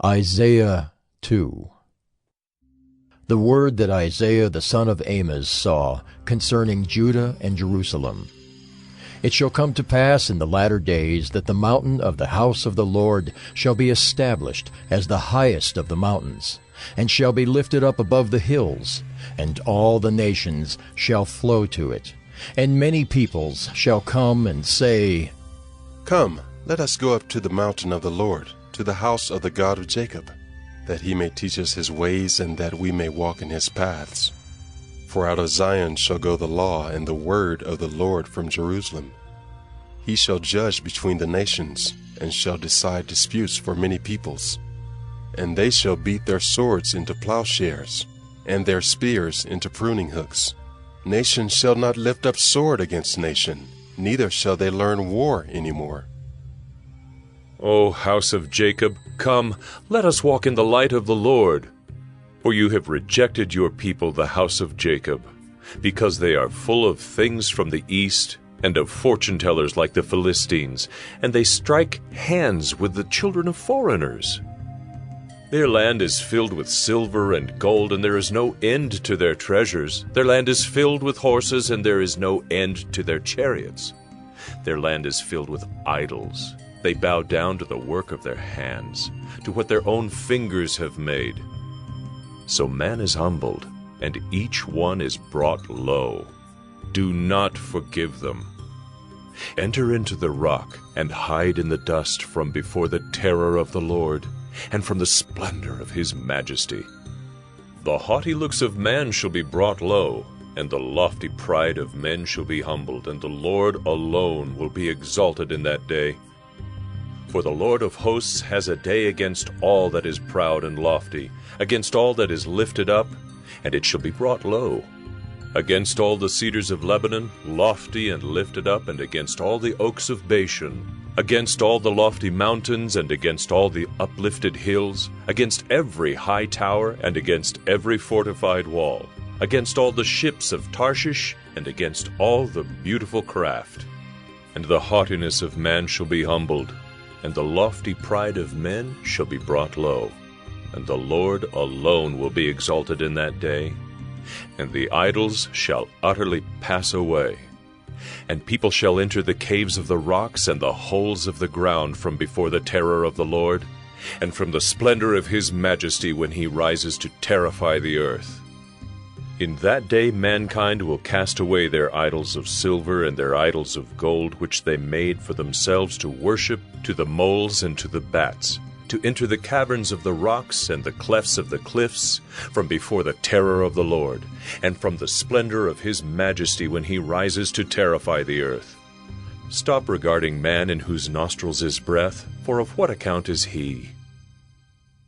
Isaiah 2. The word that Isaiah the son of Amoz saw concerning Judah and Jerusalem. It shall come to pass in the latter days that the mountain of the house of the Lord shall be established as the highest of the mountains, and shall be lifted up above the hills, and all the nations shall flow to it. And many peoples shall come and say, Come, let us go up to the mountain of the Lord, to the house of the God of Jacob, that he may teach us his ways, and that we may walk in his paths. For out of Zion shall go the law and the word of the Lord from Jerusalem. He shall judge between the nations, and shall decide disputes for many peoples. And they shall beat their swords into plowshares, and their spears into pruning hooks. Nation shall not lift up sword against nation, neither shall they learn war any more. O house of Jacob, come, let us walk in the light of the Lord. For you have rejected your people, the house of Jacob, because they are full of things from the east, and of fortune-tellers like the Philistines, and they strike hands with the children of foreigners. Their land is filled with silver and gold, and there is no end to their treasures. Their land is filled with horses, and there is no end to their chariots. Their land is filled with idols. They bow down to the work of their hands, to what their own fingers have made. So man is humbled, and each one is brought low. Do not forgive them. Enter into the rock, and hide in the dust from before the terror of the Lord, and from the splendor of his majesty. The haughty looks of man shall be brought low, and the lofty pride of men shall be humbled, and the Lord alone will be exalted in that day. For the Lord of hosts has a day against all that is proud and lofty, against all that is lifted up, and it shall be brought low. Against all the cedars of Lebanon, lofty and lifted up, and against all the oaks of Bashan, against all the lofty mountains, and against all the uplifted hills, against every high tower, and against every fortified wall, against all the ships of Tarshish, and against all the beautiful craft. And the haughtiness of man shall be humbled, and the lofty pride of men shall be brought low. And the Lord alone will be exalted in that day, and the idols shall utterly pass away. And people shall enter the caves of the rocks and the holes of the ground from before the terror of the Lord, and from the splendor of his majesty when he rises to terrify the earth. In that day mankind will cast away their idols of silver and their idols of gold, which they made for themselves to worship, to the moles and to the bats, to enter the caverns of the rocks and the clefts of the cliffs, from before the terror of the Lord, and from the splendor of his majesty when he rises to terrify the earth. Stop regarding man in whose nostrils is breath, for of what account is he?